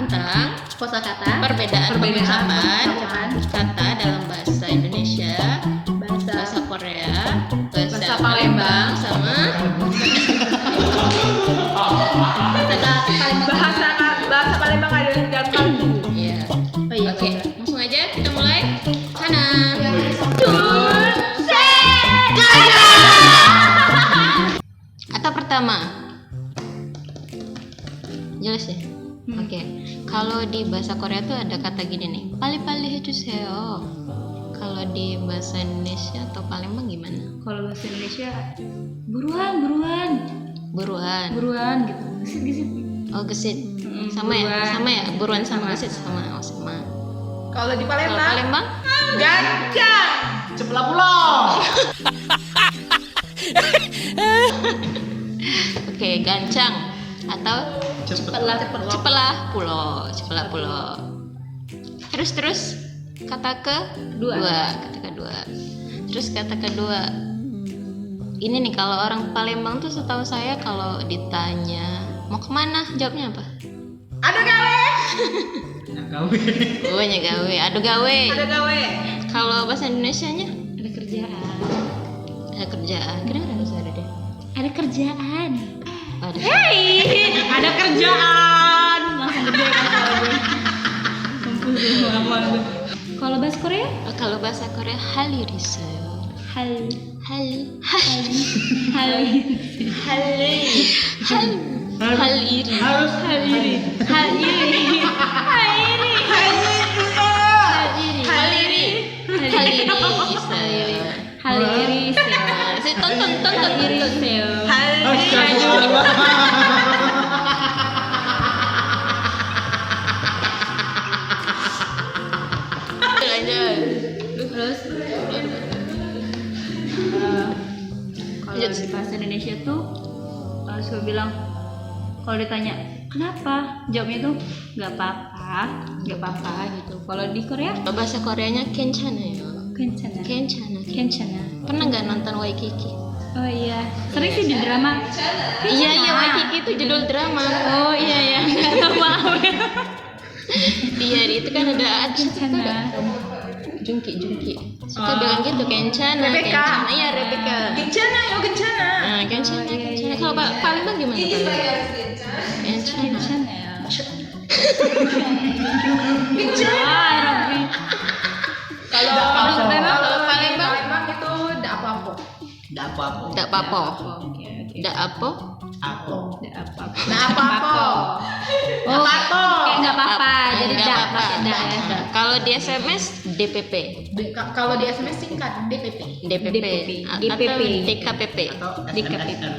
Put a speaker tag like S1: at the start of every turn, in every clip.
S1: tentang
S2: kosakata,
S1: perbedaan pengucapan kata dalam bahasa Indonesia, bahasa Korea, bahasa Palembang, sama
S3: bahasa Palembang ada di dalam kaldu.
S1: Iya.
S2: Oh iya,
S1: Oke, langsung aja kita mulai. Sana. Kata pertama. Jelas ya? Oke. Kalau di bahasa Korea tuh ada kata gini nih, pali-pali 해주세요. Kalau di bahasa Indonesia atau Palembang gimana?
S2: Kalau bahasa Indonesia buruan gitu. Gesit.
S1: Oh, gesit. Sama ya?
S2: Buruan.
S1: Sama ya? Buruan sama gesit sama. Oh, sama.
S3: Kalau di
S1: Kalau
S3: Palembang,
S1: Palembang?
S3: gancang.
S4: Cepelah pulau.
S1: Oke, gancang atau cepelah pulau. Terus kata kedua. Terus kata kedua. Ini nih kalau orang Palembang tuh setahu saya kalau ditanya mau kemana, jawabnya apa?
S3: Ada gawe.
S4: Gawe.
S1: Oh, gawe. Aduh gawe.
S3: Ada gawe.
S1: Kalau bahasa Indonesianya
S2: Ada kerjaan.
S1: ada kerjaan. Kenapa harus ada deh?
S2: Ada kerjaan.
S1: Oh, ada.
S2: Ada kerjaan. Langsung gede kan kalau gue. Mampus semua. Kalau bahasa Korea?
S1: Kalau bahasa Korea haliriseyo. Hali. Tonton iriseyo.
S2: Terus kalau di bahasa Indonesia tuh suka bilang kalau ditanya kenapa, jawabnya tuh nggak apa-apa gitu. Kalau di Korea
S1: Bahasa Koreanya 괜찮아요.
S2: kencana.
S1: Pernah nggak nonton Waikiki?
S2: Oh iya, sering sih di drama.
S1: Iya, Waikiki itu judul drama.
S2: Oh iya, nggak tahu maaf.
S1: Iya, itu kan ada
S2: Kencana.
S1: Jungki suka bilang gitu, kencana.
S3: Rebecca.
S1: Iya, Rebecca.
S3: Gencana.
S1: Nah, kencana. Kalau Palembang gimana Palembang? Kencana. Kalau
S3: Palembang itu enggak apa-apa.
S1: Dak apa? Dak apa?
S4: Apa?
S3: Enggak apa-apa.
S2: Oh, kayak nggak apa-apa. Jadi
S1: Nggak
S2: dak
S1: apa-apa.
S2: pakai dak ya.
S1: Kalau di SMS DPP.
S3: Kalau di SMS singkat DPP.
S1: DPP. Atau
S2: DPP.
S1: DKPP.
S4: Atau
S2: DKP.
S4: SMSN.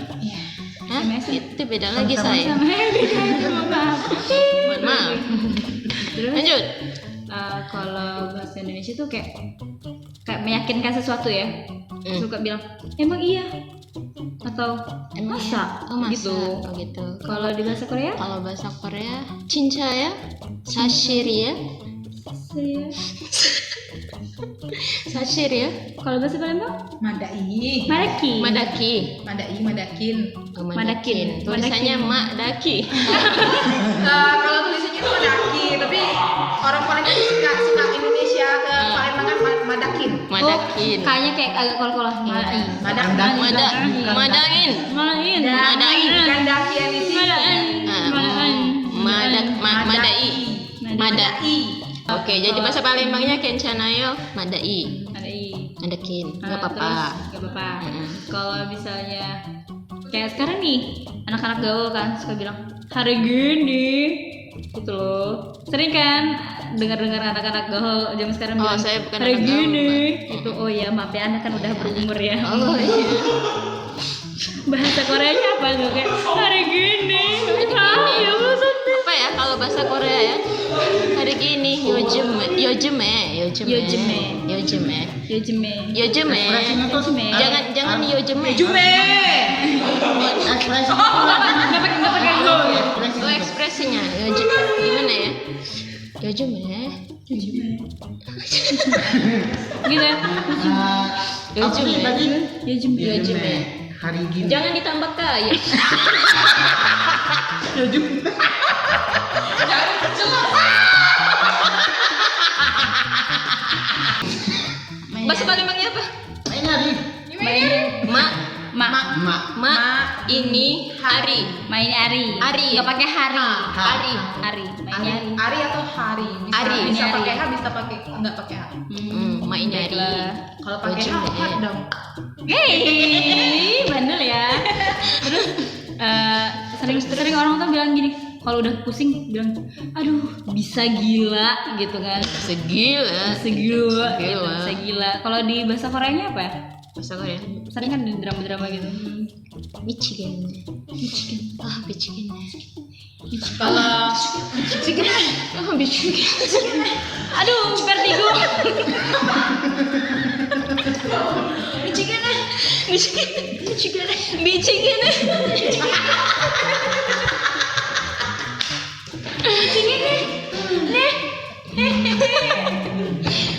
S1: Hah?
S2: SMS.
S1: Itu beda lagi saya.
S2: Maaf.
S1: Mohon maaf.
S2: Terus
S1: Lanjut.
S2: kalau bahasa Indonesia tuh kayak meyakinkan sesuatu ya. Suka bilang emang iya atau
S1: Emang
S2: masa,
S1: iya? Oh, masa.
S2: gitu.
S1: Oh, gitu.
S2: Kalau di bahasa Korea?
S1: Kalau bahasa Korea, cinca ya, sashir ya, sashir ya,
S2: Kalau bahasa Palembang?
S3: Madai.
S2: Madaki.
S3: Madakin.
S1: Oh,
S2: Madakin.
S1: Tulisannya mak daki.
S3: Kalau tulisannya itu Madaki, tapi orang Palembang suka Indonesia ke Palembang kan Madakin.
S1: Madakin.
S2: Kayaknya kayak agak kol-kolah.
S1: Madain.
S3: Gandaki emisi.
S1: Madai. Oke, jadi bahasa Palembangnya kencanayo, madai. Madakin. Enggak apa-apa.
S2: Gak apa-apa. Kalau misalnya kayak sekarang nih anak-anak gaul kan suka bilang hari gini gitu loh. Sering kan dengar-dengar anak-anak gaul zaman sekarang
S1: Oh,
S2: bilang
S1: saya bukan
S2: hari
S1: anak gaul,
S2: gini
S1: Mbak.
S2: itu. Oh ya maaf ya, anak kan udah berumur ya.
S1: Oh iya.
S2: Bahasa Koreanya apa tuh kayak hari gini. Ya maksudnya
S1: Apa ya kalau bahasa Korea ya? Hari gini yojume.
S2: Yojime.
S4: Ekspresinya tuh
S1: Jangan yojume.
S4: ekspresi.
S2: Nggak pakai go ya.
S1: Oh, ekspresinya gimana ya? Yojume.
S2: Gitu ya.
S4: Apa sih tadi?
S1: Yojume.
S4: Hari gini.
S1: Jangan ditambah K ya. Bahasa Palembangnya apa?
S4: Main hari.
S1: Ma,
S4: Mak.
S1: ini hari.
S2: Main Ari.
S1: Ari.
S2: Nggak pakai hari.
S1: Hari.
S2: Ari. Main Ari.
S3: Ari atau hari? Bisa,
S1: Ari.
S3: bisa
S2: Ari.
S3: pakai H, bisa pakai nggak pakai H.
S1: Ma ini hari.
S2: Baiklah.
S3: Kalau pakai H,
S1: Ujung
S3: hot
S1: deh.
S3: dong.
S2: Hei, bandel ya. Terus sering orang tuh bilang gini, kalau udah pusing bilang, aduh bisa gila gitu kan.
S1: Segila.
S2: Bisa gila.
S1: Gila.
S2: Bisa gila. Kalau di bahasa Koreanya apa ya?
S1: Bahasa Korea.
S2: Sering kan di drama-drama gitu.
S1: Michigan. Ah, Michigan.
S3: Kalau
S1: Ah, Michigan.
S2: Aduh, vertigo.
S1: Michigan.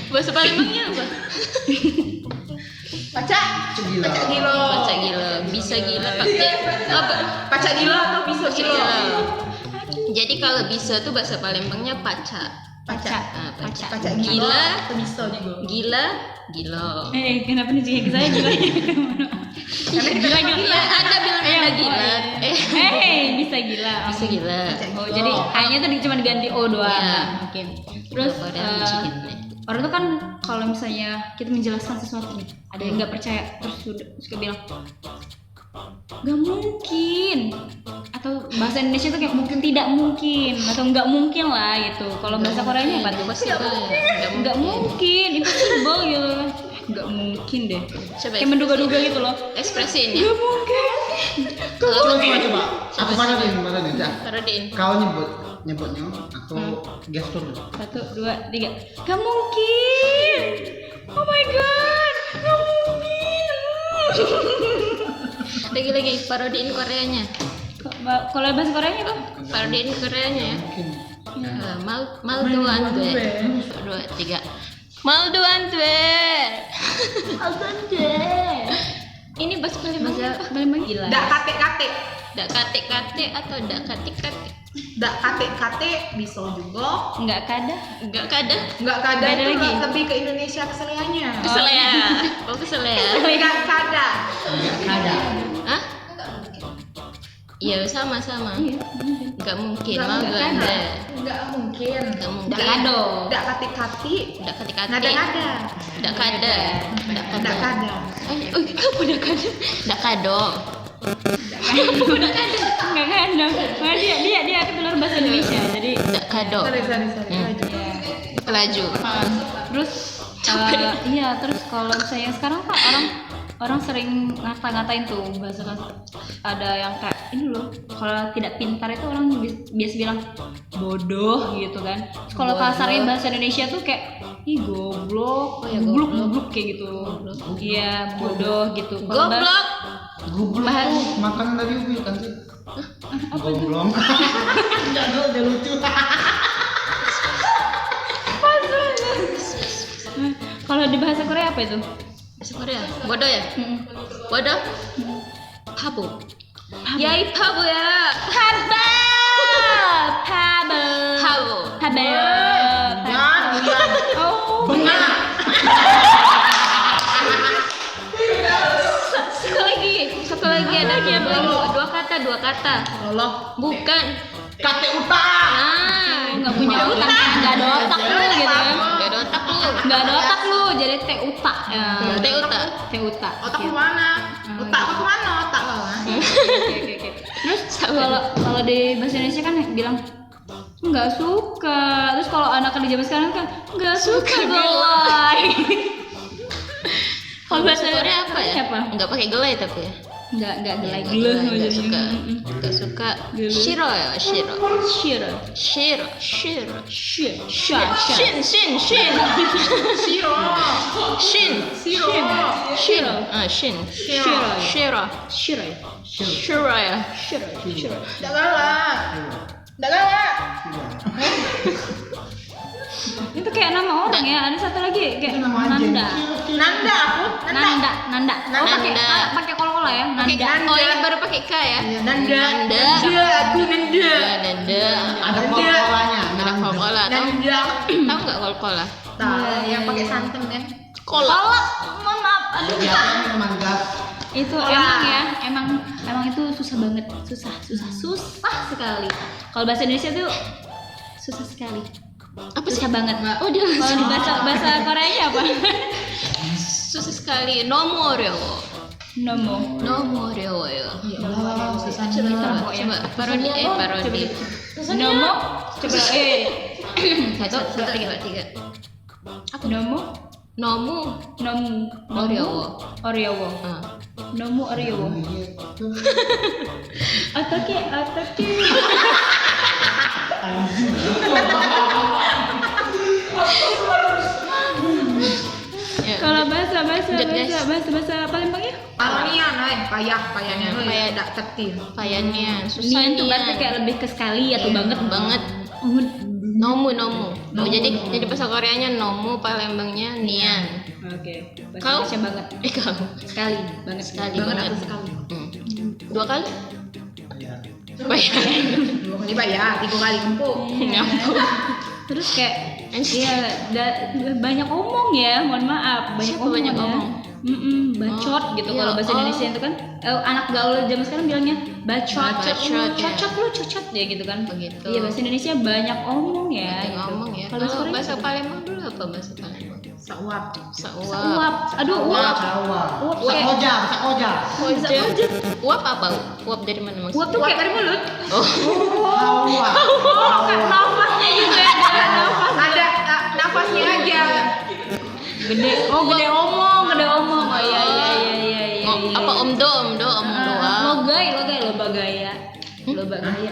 S1: Bahasa Palembangnya apa?
S3: paca,
S4: Gila.
S3: paca gilo.
S1: Baca gila, bisa gila pakai apa?
S3: Paca gilo atau bisa
S1: Baca
S3: gilo?
S1: gila. Jadi kalau bisa tuh bahasa Palembangnya paca.
S3: Paca.
S1: Ah, paca.
S3: Paca gilo
S1: Gila,
S3: atau bisa juga?
S1: gila, gilo.
S2: Kenapa nih kayak saya gila?
S1: Gila, gila. Ada bilang ada gila.
S2: Bisa gila.
S1: Bisa gila.
S2: Oh, jadi hanya tuh cuma diganti O doang.
S1: Iya.
S2: Oke. Terus
S1: Kalau Korea Michigan.
S2: orang tuh kan kalau misalnya kita menjelaskan sesuatu nih, ada yang nggak percaya terus suka bilang nggak mungkin, atau bahasa Indonesia tuh kayak mungkin tidak mungkin atau nggak mungkin lah gitu. Kalau bahasa Koreanya apa tuh?
S1: Impossible.
S2: Nggak mungkin, impossible gitu kan. Nggak mungkin deh.
S1: Coba
S2: Kayak menduga-duga gitu loh.
S1: ekspresi ini.
S2: Nggak mungkin.
S4: Coba. Aku mana nih? Cak?
S1: Parodiin.
S4: Kau nyebutnya atau gestur?
S2: 1, 2, 3. Gak mungkin. Oh my god. Gak mungkin.
S1: Lagi parodiin Koreanya.
S2: Kalau bahasa Koreanya tuh
S1: Parodiin Koreanya ya.
S4: Mungkin.
S1: Malduan due. 2, 3. Malduan due. Ini bahasa Palembangnya apa?
S2: Palembang gila.
S3: Dak kate-kate.
S1: Dak kate-kate atau dak kate-kate?
S3: Dak kate-kate bisa juga.
S2: Enggak kada.
S1: Enggak kada.
S3: Nggak kada
S2: Beda
S3: itu
S2: lagi.
S3: lebih ke Indonesia keseliannya.
S1: Kesel ya. Oh, kesel ya.
S3: Nggak kada.
S4: Ada.
S1: Hah? Iya, sama-sama.
S2: Iya.
S1: Enggak mungkin.
S3: Nggak
S1: Malduan
S3: kada.
S1: due.
S3: Nggak mungkin.
S1: Enggak mungkin.
S2: Enggak kado.
S3: Dak kate-kate.
S1: Dak kate-kate.
S3: Nada-nada.
S1: Dak kada. Dak
S3: Dak
S1: kada.
S3: kada.
S1: Oh, kamu dak kada. Dak kado.
S2: Enggak kado. Nah, dia kebetulan bahasa Indonesia. Jadi
S1: Dak kado.
S3: Sorry.
S1: Hmm.
S3: Lanjut.
S1: Laju.
S2: terus iya, terus kalau saya sekarang kan orang sering ngata-ngatain tuh bahasa ada yang kayak ini loh, kalau tidak pintar itu orang biasa bilang bodoh gitu kan. Terus kalau
S1: Bodoh.
S2: kasarnya bahasa Indonesia tuh kayak ih goblok,
S1: Oh ya,
S2: goblok kayak gitu. Iya, bodoh gitu. Kalau
S1: Goblok.
S4: Goblok tuh makanan dari Ubi kan sih? Goblok. Enggak lucu.
S2: kalau di bahasa Korea apa itu?
S1: Bahasa Korea. Bodoh ya?
S2: Mm.
S1: Bodoh. Pabo. Yai pabo ya.
S2: Pabo. Oh.
S4: Benar.
S1: Satu lagi ada dua kata.
S3: Allah.
S1: Bukan.
S4: Kate utara.
S1: Ah,
S2: Nggak punya otak, nggak ada otak lu gitu kan.
S1: Gak ada otak lu.
S2: Nggak ada otak lu, jadi teh utak.
S1: Teh utak.
S2: Teh utak.
S3: Otak
S2: Gitu.
S3: kemana? Otak apa kemana? Otak lo.
S2: Oke. Terus kalau di bahasa Indonesia kan bilang nggak suka. Terus kalau anak di zaman sekarang kan nggak suka gelai.
S1: Kalau bahasa Korea apa ya?
S2: Apa?
S1: Enggak pakai gelai tapi ya.
S2: Nggak gelai
S1: Nggak
S2: gelai
S1: nggak
S2: jadinya.
S1: suka. Nggak suka.
S2: Gila.
S1: Shiro ya, shiro.
S2: Shiro.
S1: Shiro.
S2: Shin.
S1: Shin.
S3: Siro.
S1: Shin.
S3: Siro.
S1: Shin. Ah, shin.
S3: Shiro.
S1: Shiro.
S2: Shiro.
S1: Shiro ya.
S2: Shiro.
S3: Nggak galak. Nggak galak.
S2: Itu kayak nama orang ya. Ada satu lagi kayak
S4: Itu nama anjing.
S2: Nanda.
S3: Nanda aku.
S2: Nanda. Oh,
S1: Nanda.
S2: pakai kol-kola ya. Nanda.
S1: Oh, ini baru pakai K ya?
S3: Nanda.
S1: Nanda.
S3: Nanda. Aku Nanda.
S1: Ya, Nanda.
S4: Ada kol-kolanya.
S1: Ada kol-kola. Tahu
S3: Nanda.
S1: tahu nggak kol-kola?
S3: Tahu yang pakai santan kan?
S1: Kola.
S2: Mohon maaf. Aduh.
S4: Biasanya teman gas.
S2: Itu emang ya, emang itu susah banget. Susah sekali. Kalau bahasa Indonesia tuh susah sekali.
S1: Apa sih?
S2: Susah banget.
S1: Oh, dia
S2: Kalau dibaca bahasa Koreanya apa?
S1: susah sekali. Nomoreo.
S2: Nomo.
S1: Nomoreo ya.
S3: Ya Allah, susah
S1: Coba parodi parodi.
S2: Nomo. Coba
S1: Satu, tiga.
S2: Nomo.
S1: Nomu
S2: Nomu.
S1: Oreo.
S2: Oreo.
S1: Ah.
S2: Nomu Oreo. Atake.
S1: Ya.
S2: Kalau bahasa
S1: Lanjut, guys.
S2: Palembang ya?
S3: Paronian, payahnya tuh
S1: Payah.
S3: tidak tertil.
S1: Payanya susah
S2: Nian tuh
S1: nih.
S2: berarti kayak lebih ke sekali atau banget.
S1: Banget. Nomu. Oh, jadi bahasa Koreanya nomu, Palembangnya nian.
S2: Oke.
S1: Kau?
S2: Bahasa Indonesia banget.
S1: Kau
S2: Sekali, banget
S1: sekali
S3: Banget
S1: banget.
S3: aku sekali.
S1: Dua kali?
S4: Ya.
S1: Bayar.
S3: 2 kali payah, 3 kali kempuk.
S1: Nyampur.
S2: Terus kayak
S1: Anjir.
S2: iya banyak omong ya, mohon maaf, banyak
S1: Siapa
S2: omong
S1: banyak
S2: ya.
S1: omong?
S2: Bacot gitu
S1: iya,
S2: kalau bahasa
S1: oh.
S2: Indonesia itu kan anak gaul zaman sekarang bilangnya bacot,
S1: Bacot, ya.
S2: cocot ya gitu kan.
S1: Begitu.
S2: Iya, bahasa Indonesia banyak omong ya.
S1: Banyak
S2: gitu.
S1: ngomong ya.
S2: Kalau
S1: Kalau
S2: Korea
S1: bahasa
S2: apa?
S1: Palembang dulu apa bahasa Palembang?
S3: Sauap.
S1: Sauap.
S2: Uap. Aduh, uap.
S4: Sawah.
S2: Uap kayak
S4: Sakoja.
S1: Uap apa? Uap dari mana maksudnya?
S2: uap tuh kayak
S3: Dari mulut.
S1: Oh.
S4: Sawah.
S2: nafasnya gitu ya, gak nafas.
S3: Ada nafasnya aja.
S2: Gede omong. Oh iya.
S1: Apa omdo doang.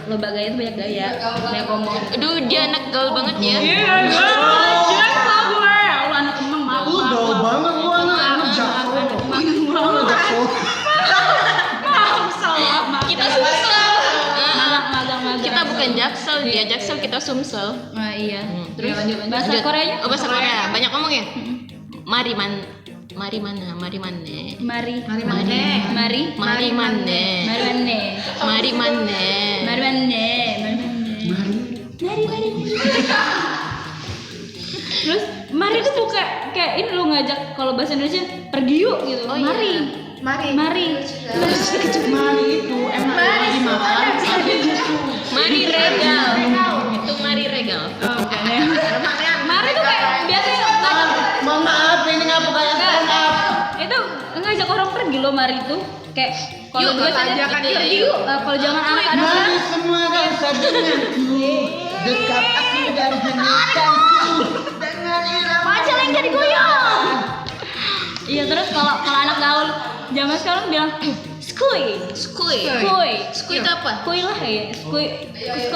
S2: Loba gaya itu banyak gaya, banyak omong.
S1: Aduh, dia anak gaul banget ya.
S2: Lu anak emang maaf.
S4: Udah banget lu anak jaksel. Anak jaksel.
S1: Kita sumsel.
S2: Magang.
S1: Kita bukan jaksel, dia jaksel, kita sumsel.
S2: Nah, iya.
S3: Terus lanjut.
S2: Bahasa
S1: Lanjut.
S2: Koreanya?
S1: Oh, bahasa Korea. Banyak ngomong ya? Mari mana?
S2: Mari.
S3: Mari mana?
S1: Mari
S2: Terus mari itu bukan kayak ini lo ngajak kalau bahasa Indonesia pergi yuk gitu.
S1: Oh, iya.
S3: Mari.
S2: Mari.
S4: Mari itu emang lagi makan.
S1: Mari regal. Itu mari regal.
S2: Mari tuh kayak biasanya ngajak
S4: Mohon maaf ini ngapa kayak stand up.
S2: itu ngajak orang pergi lo mari itu kayak kalau
S1: Yuk,
S2: biasanya
S3: ajakan
S1: gitu ya,
S3: pergi
S1: yuk.
S2: kalau jangan anak-anak
S4: Mari
S2: sekarang
S4: semua rasa denganku. Dekat aku dan hanyutkanku. Dengan irama.
S2: macam yang jadi goyang. Iya terus kalau anak gaul zaman sekarang bilang skuy.
S1: Skui. Skui itu apa?
S2: Skuy lah ya. Skuy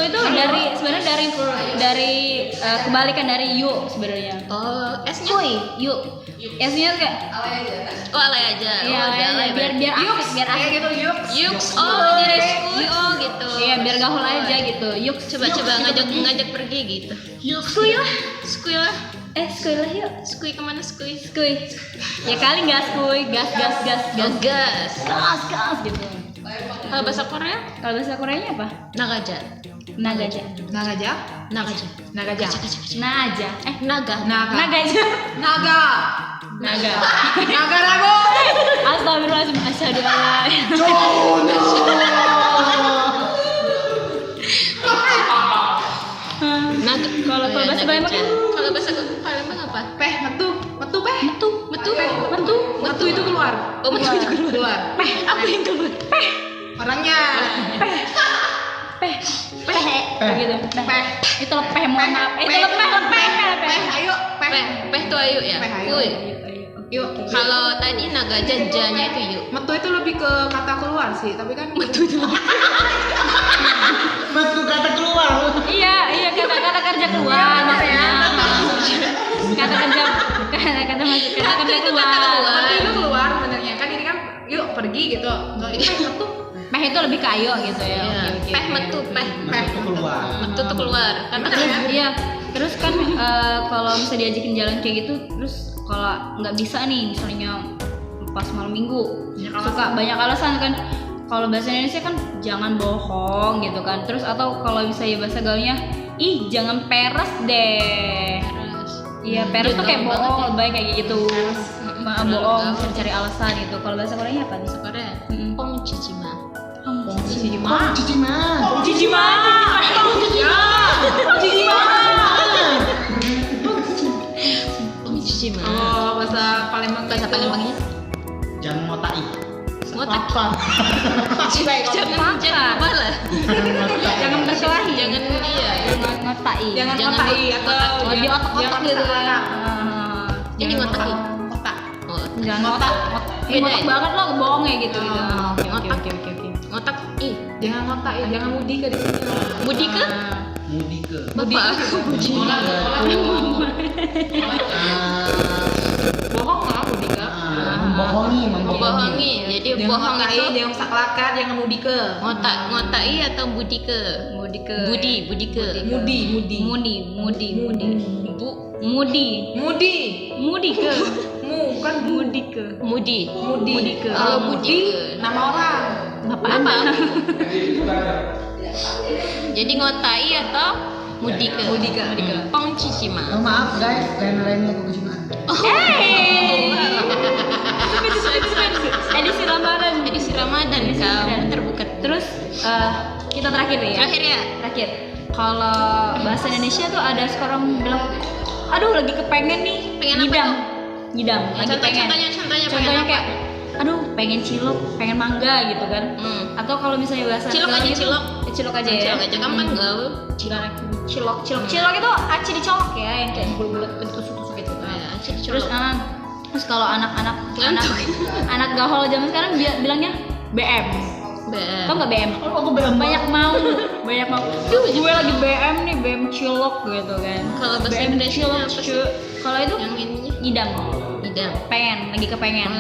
S2: itu sebenarnya dari kebalikan dari yuk sebenarnya.
S1: Oh, S-nya?
S2: Skuy, yuk. S-nya kayak
S1: Oh, alay aja.
S2: iya
S1: Oh, dia alay.
S2: biar asik, biar
S3: Kayak
S2: asik.
S3: gitu yuk.
S1: Yuks. Oh, jadi skui. Oh, gitu.
S2: Iya, biar gaul aja gitu. Yuk,
S1: Coba ngajak pergi gitu.
S2: skuy lah.
S1: Skui lah.
S2: Skuy lah yuk.
S1: Skui kemana skui?
S2: Skuy. Ya kali nggak skuy, gas. Gas gitu.
S1: Kalau bahasa Korea?
S2: Kalau bahasa Koreanya apa?
S1: Nagaja.
S2: Nagaja.
S3: Nagaja.
S1: Nagaja.
S3: Nagaja.
S2: Naja.
S1: Naga.
S2: Nagaja.
S3: Naga.
S2: Naga.
S3: Naga rago.
S2: Astagfirullahaladzim. Asyhadu an la ilaha
S1: Naga.
S2: Kalau bahasa Palembang kan?
S1: Kalau bahasa Palembang apa?
S3: Peh metu. Metu peh.
S1: Metu
S3: Metu itu keluar.
S1: Oh, metu itu keluar.
S3: Peh.
S1: Apa yang keluar?
S3: Orangnya.
S2: Peh gitu.
S3: Peh.
S2: Itu lepeh, mohon maaf. Itu lepeh.
S3: Peh. Ayo. Peh.
S1: Peh tuh ayu ya.
S3: Peh, ayu.
S1: Kuy.
S3: Yuk.
S1: Kalau tadi Nagaja janya itu yuk.
S3: Metu itu lebih ke kata keluar sih, tapi kan
S1: Metu itu lebih.
S4: Betul kata keluar.
S2: Iya, kata-kata kerja keluar maksudnya. Kata kerja masuk kata kerja keluar.
S3: metu itu keluar sebenarnya kan ini kan yuk pergi gitu. Kalau ini peh metu.
S2: Peh itu lebih kayo gitu ya.
S1: Iya.
S2: Oke.
S1: Peh metu, peh.
S4: Betul keluar.
S1: Metu tuh keluar. Karena
S2: Terus iya, Terus kan kalau misalnya diajakin jalan kayak gitu, terus kalau nggak bisa nih, misalnya pas malam minggu, suka banyak alasan kan. Kalau bahasa Indonesia kan jangan bohong gitu kan. Terus atau kalau bisa ya bahasa gaulnya, ih jangan peres deh. Iya, peres tuh kayak bohong, lebay kayak gitu. Bohong, cari alasan gitu. Kalau bahasa Koreanya apa nih?
S1: Korea. Pong cicima.
S2: Cicima.
S1: Pong cicima.
S3: Oh, bahasa Palembang.
S1: Bahasa Palembangnya
S4: Jangan ngotai.
S1: ngotak.
S4: Apa?
S1: Jangan apa lah.
S2: Jangan berkelahi.
S1: Jangan iya.
S2: Jangan ngotai.
S3: Jangan
S1: Jangan
S3: ngotai atau
S1: oh, di otak-otak gitu. Ini ngotak.
S3: Otak.
S1: Oh,
S2: Jangan ngotak.
S1: Beda
S2: Ngotak
S1: ya?
S2: banget lo bohong ya gitu.
S1: Ngotak.
S2: Oke.
S1: ngotak. Ih,
S3: Jangan ngotak, jangan mudi ke di sini.
S1: Budi ke?
S4: Mudi ke.
S1: Bapak aku Budi.
S3: Bohong lah mudi ke.
S4: Membohongi.
S1: Membohongi. Jadi
S3: Jangan
S1: bohong
S3: ngotai,
S1: itu
S3: jangan saklakat, jangan mudi ke.
S1: ngotai atau budi ke?
S2: Mudi ke.
S1: Budi ke.
S3: Mudi.
S2: Mudi.
S1: Bu,
S2: Mudi ke.
S3: Bukan
S2: Mudi ke.
S1: Mudi.
S3: Mudi ke.
S1: Oh,
S3: Kalau
S1: Mudi
S3: Budi
S1: ke.
S3: nama orang.
S1: Apa? Jadi ngotai atau mudi ke?
S3: Mudi ke.
S1: Pong cicima.
S4: Oh, maaf guys, lain-lainnya aku kesimpulan.
S2: Edisi Ramadan.
S1: Edisi Ramadan kamu terbuka.
S2: Terus kita terakhir ya.
S1: Terakhir.
S2: Kalau bahasa Indonesia tuh ada sekarang bilang, aduh lagi kepengen nih
S1: Pengen apa
S2: ngidam, lagi pengen.
S1: Contohnya
S2: Contohnya kayak, aduh pengen cilok, pengen mangga gitu kan. Atau kalau misalnya bahasa
S1: Cilok
S2: gaul
S1: aja,
S2: gitu,
S1: cilok.
S2: cilok aja ya.
S1: Cilok aja kamu kan gaul.
S2: Cilok itu aci dicolok ya, yang kayak bulat-bulat tusuk-tusuk gitu. Terus terus kalau anak gaul zaman sekarang bilangnya BM. Tau nggak BM?
S4: Aku BM.
S2: Banyak mau. Duh, gue lagi BM nih, BM cilok gitu kan.
S1: Kalau bahasa
S2: BM
S1: Indonesia
S2: cilok,
S1: apa sih?
S2: kalau itu
S1: Yang ininya
S2: ngidam.
S1: idam.
S2: Lagi kepengen.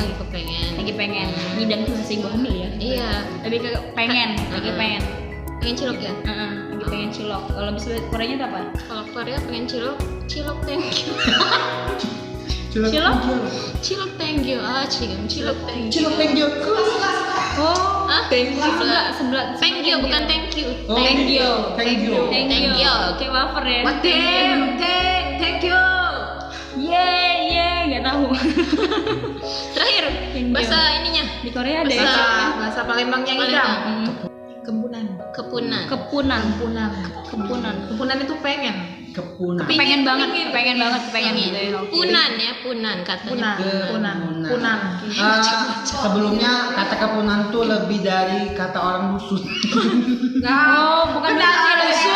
S2: Lagi pengen. Ngidam tuh bahasa ibu hamil ya.
S1: Iya.
S2: Lebih ke pengen, lagi pengen.
S1: Pengen cilok ya?
S2: Lagi pengen cilok. Kalau bisa Koreanya itu apa?
S1: Kalau Korea pengen cilok thank you.
S2: Cilok?
S1: Cilok thank you. Cilok thank you.
S4: Cilok thank you.
S2: Oh,
S1: Thank you.
S2: sebelah.
S1: Thank you bukan thank you.
S4: Oh,
S1: Thank you.
S4: Thank you.
S2: Thank
S1: Thank
S2: you.
S1: you.
S2: Kayak wafer ya.
S3: What thank you.
S2: Nggak tahu.
S1: Terakhir
S2: Thank you.
S1: bahasa ininya
S2: Di Korea ada ya.
S3: Bahasa Palembangnya
S1: Palembang.
S3: ngidam. Kempunan.
S1: Kepunan.
S3: Kempunan itu pengen.
S4: Kepunan.
S2: Pengen banget gitu ya.
S1: Punan ya, punan katanya.
S3: Punan.
S4: Sebelumnya kata kepunan tuh lebih dari kata orang dusun.
S2: Oh, bukan
S3: Daerah
S2: berarti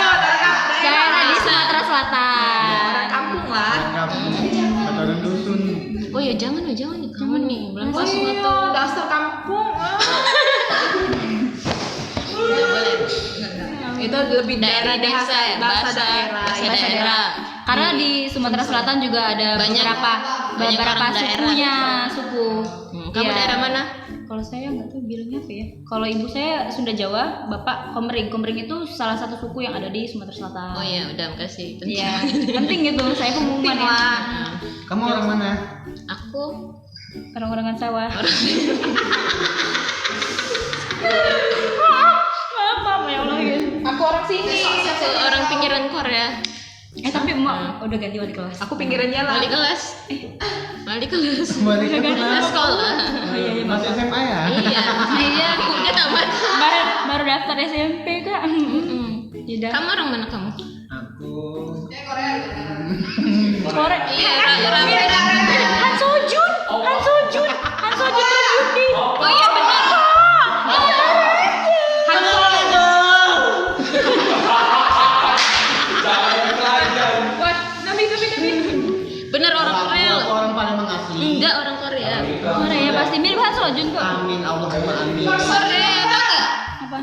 S2: daerah di Sumatera Selatan.
S3: kampung lah.
S4: Kata orang dusun.
S1: Oh ya jangan kamu nih belum
S3: Oh
S1: masuk
S3: iya,
S1: tuh.
S3: dasar kampung.
S1: Nggak boleh.
S3: Itu lebih
S1: Daerah desa ya,
S3: bahasa daerah.
S1: bahasa daerah.
S2: Karena di Sumatera Selatan juga ada
S1: Banyak
S2: beberapa
S1: orang daerah.
S2: sukunya, suku.
S1: Kamu
S2: Iya.
S1: daerah mana?
S2: Kalau saya nggak tahu bilangnya apa ya. Kalau ibu saya Sunda Jawa, bapak Komering. Komering itu salah satu suku yang ada di Sumatera Selatan.
S1: Oh iya, udah makasih. Penting.
S2: Iya, penting gitu. Saya pengumuman ya.
S4: Kamu orang mana?
S1: Aku
S2: Orang-orangan sawah. Maaf ya Allah ya.
S3: Aku orang sini.
S1: orang pinggiran Korea.
S2: Tapi emak udah ganti wali kelas.
S3: Aku pinggiran jalan.
S1: Wali kelas. Wali kelas.
S4: Kembali ke
S1: Kelas
S4: mana?
S1: sekolah.
S4: Masih SMA ya?
S1: Iya, aku udah tamat.
S2: Baru daftar SMP kak. Tidak.
S1: Kamu orang mana kamu?
S4: Aku
S2: Korea.
S1: Iya, rame.
S2: Han Sojun terbukti.
S1: Oh iya benar. Benar orang Korea loh.
S4: orang Palembang asli.
S1: Enggak orang Korea.
S2: Korea pasti mirip Han Sojun kok.
S4: Amin Allahumma amin.
S1: Korea tau nggak?
S2: Apa?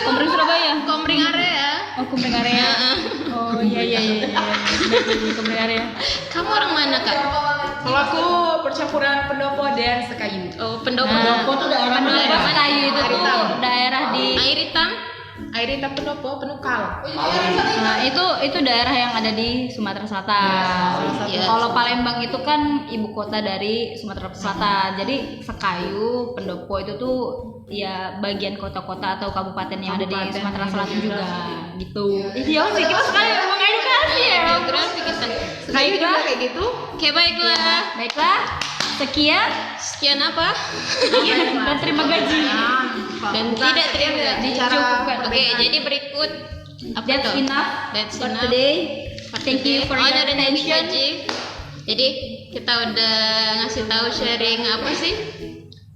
S2: Komering Surabaya.
S1: Komering area.
S2: Oh Komering area. Oh iya. Komering area.
S1: Kamu orang mana kak?
S3: Kalau aku percampuran pendopo dan sekayu.
S1: Oh pendopo.
S4: Pendopo tuh daerah mana?
S2: Pendopo
S4: ya?
S2: Sekayu itu tuh daerah di
S1: Air hitam.
S3: Airita Pendopo Penukal.
S2: Nah, itu daerah yang ada di Sumatera Selatan.
S1: Iya.
S2: Kalau Palembang itu kan ibu kota dari Sumatera Selatan. Jadi Sekayu, Pendopo itu tuh ya bagian kota-kota atau kabupaten yang ada di Sumatera Selatan juga gitu. Iya sih, kita sekali memang edukasi ya.
S1: Geografi kita.
S3: Kayu juga kayak gitu.
S1: Oke, baiklah.
S2: Baiklah,
S1: Sekian apa?
S2: dan terima gaji.
S1: Dan tidak terima gaji.
S2: Dicukupkan.
S1: Oke, jadi berikut apa
S2: That's
S1: tuh?
S2: enough
S1: That's
S2: for
S1: enough.
S2: today.
S1: For
S2: Thank you
S1: today.
S2: for
S1: Oh,
S2: your
S1: ada Nani
S2: attention.
S1: Haji. Jadi kita udah ngasih tahu sharing apa sih?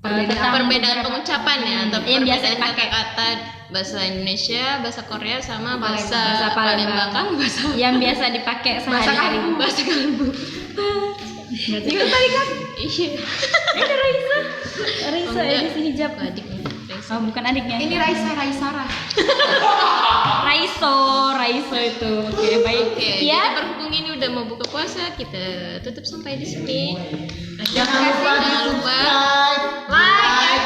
S1: Perbedaan pengucapan ya, atau
S2: yang biasa
S1: perbedaan
S2: dipakai.
S1: kata-kata bahasa Indonesia, bahasa Korea sama bahasa
S2: Bahasa
S1: Palembang
S2: Palembang.
S1: kan bahasa
S2: yang biasa dipakai sehari-hari.
S1: bahasa Kalbu.
S2: Juga tadi kan
S1: Iya.
S2: ada Raisa
S1: Enggak.
S2: edisi hijab.
S1: Adik.
S2: Oh, bukan adiknya.
S3: Ini Raisara.
S2: Raiso itu. Oke, baik.
S1: Oke,
S2: Ya.
S1: jadi berhubung ini udah mau buka puasa, kita tutup sampai di sini.
S4: Jangan lupa di
S1: Jangan lupa
S4: subscribe,
S3: Like,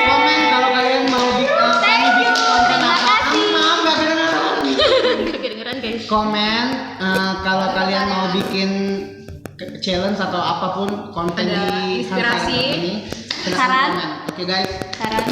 S4: komen kalau kalian mau kami bikin konten
S2: Terima
S4: apa.
S2: kasih.
S4: Maaf nggak kedengeran.
S1: kedengeran guys.
S4: Komen kalau kalian mau bikin challenge atau apapun konten
S3: Ada
S4: di
S3: inspirasi.
S4: Santai ini. Silahkan
S2: Saran.
S4: komen. Oke guys.
S2: Saran.